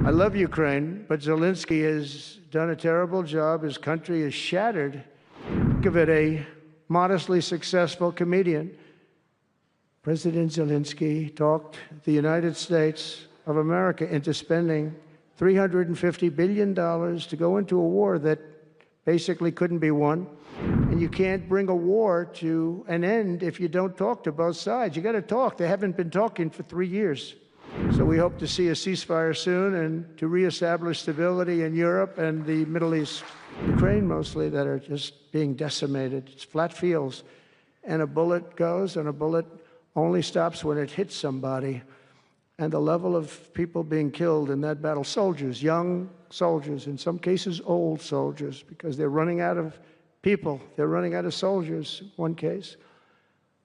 I love Ukraine, but Zelensky has done a terrible job. His country is shattered. Think of it, a modestly successful comedian. President Zelensky talked the United States of America into spending $350 billion to go into a war that basically couldn't be won. And you can't bring a war to an end if you don't talk to both sides. You got to talk. They haven't been talking for 3 years. So we hope to see a ceasefire soon and to reestablish stability in Europe and the Middle East. Ukraine mostly, that are just being decimated. It's flat fields. And a bullet goes, and a bullet only stops when it hits somebody. And the level of people being killed in that battle, soldiers, young soldiers, in some cases old soldiers, because they're running out of people. They're running out of soldiers, in one case.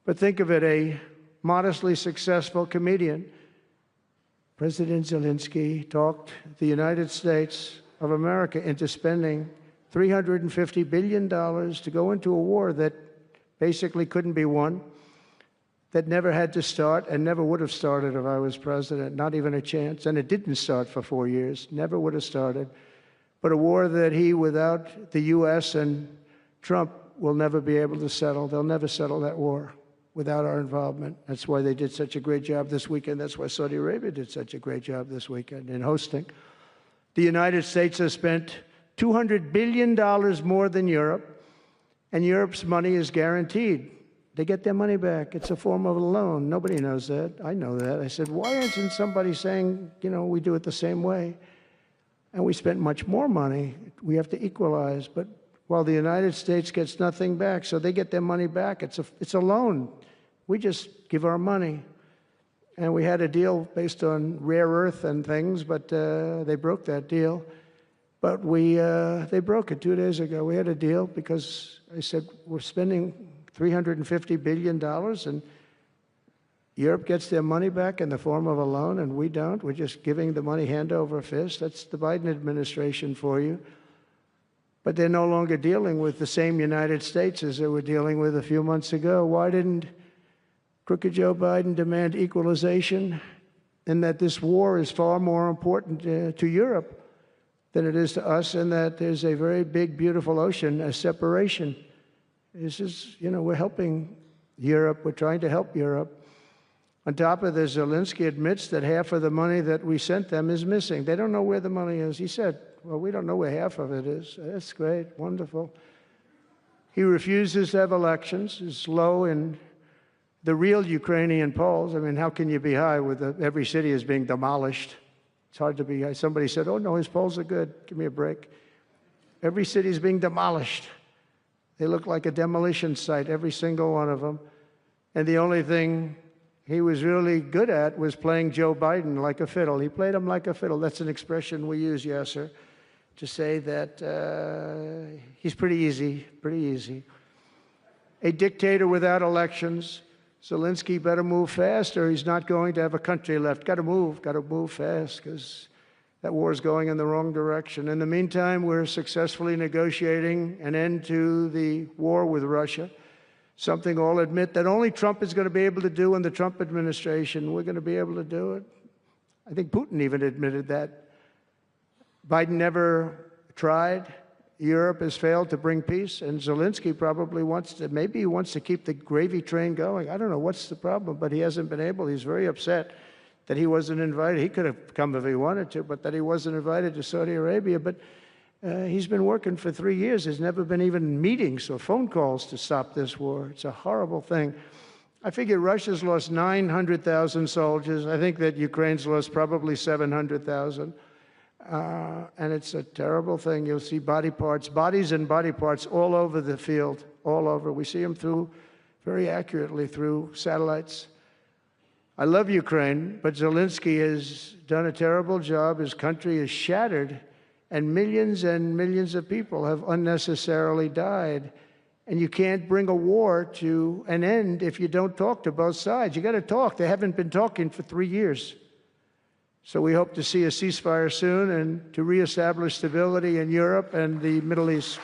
But think of it, a modestly successful comedian. President Zelensky talked the United States of America into spending $350 billion to go into a war that basically couldn't be won, that never had to start and never would have started if I was president, not even a chance. And it didn't start for 4 years, never would have started. But a war that he, without the U.S. and Trump, will never be able to settle. They'll never settle that war without our involvement. That's why they did such a great job this weekend. That's why Saudi Arabia did such a great job this weekend in hosting. The United States has spent $200 billion more than Europe, and Europe's money is guaranteed. They get their money back. It's a form of a loan. Nobody knows that. I know that. I said, why isn't somebody saying, you know, we do it the same way? And we spent much more money. We have to equalize. But while the United States gets nothing back, so they get their money back. It's a loan. We just give our money. And we had a deal based on rare earth and things, but they broke that deal. But they broke it 2 days ago. We had a deal because I said, we're spending $350 billion, and Europe gets their money back in the form of a loan, and we don't. We're just giving the money hand over fist. That's the Biden administration for you. But they're no longer dealing with the same United States as they were dealing with a few months ago. Why didn't crooked Joe Biden demand equalization, and that this war is far more important to Europe than it is to us, and that there's a very big, beautiful ocean, a separation? This is, you know, we're helping Europe. We're trying to help Europe. On top of this, Zelensky admits that half of the money that we sent them is missing. They don't know where the money is. He said, well, we don't know where half of it is. That's great, wonderful. He refuses to have elections. It's low in the real Ukrainian polls. I mean, how can you be high with every city is being demolished? It's hard to be high. Somebody said, oh, no, his polls are good. Give me a break. Every city is being demolished. They look like a demolition site, every single one of them. And the only thing he was really good at was playing Joe Biden like a fiddle. He played him like a fiddle. That's an expression we use, yes, sir, to say that he's pretty easy, pretty easy. A dictator without elections. Zelensky better move fast, or he's not going to have a country left. Got to move fast, because that war is going in the wrong direction. In the meantime, we're successfully negotiating an end to the war with Russia, something all admit that only Trump is going to be able to do in the Trump administration. We're going to be able to do it. I think Putin even admitted that. Biden never tried. Europe has failed to bring peace, and Zelensky probably wants to, maybe he wants to keep the gravy train going. I don't know what's the problem, but he hasn't been able. He's very upset that he wasn't invited. He could have come if he wanted to, but that he wasn't invited to Saudi Arabia. But he's been working for 3 years. There's never been even meetings or phone calls to stop this war. It's a horrible thing. I figure Russia's lost 900,000 soldiers. I think that Ukraine's lost probably 700,000. And it's a terrible thing. You'll see bodies and body parts all over the field, all over. We see them very accurately through satellites. I love Ukraine, but Zelensky has done a terrible job. His country is shattered, and millions of people have unnecessarily died. And you can't bring a war to an end if you don't talk to both sides. You got to talk. They haven't been talking for 3 years. So we hope to see a ceasefire soon and to reestablish stability in Europe and the Middle East.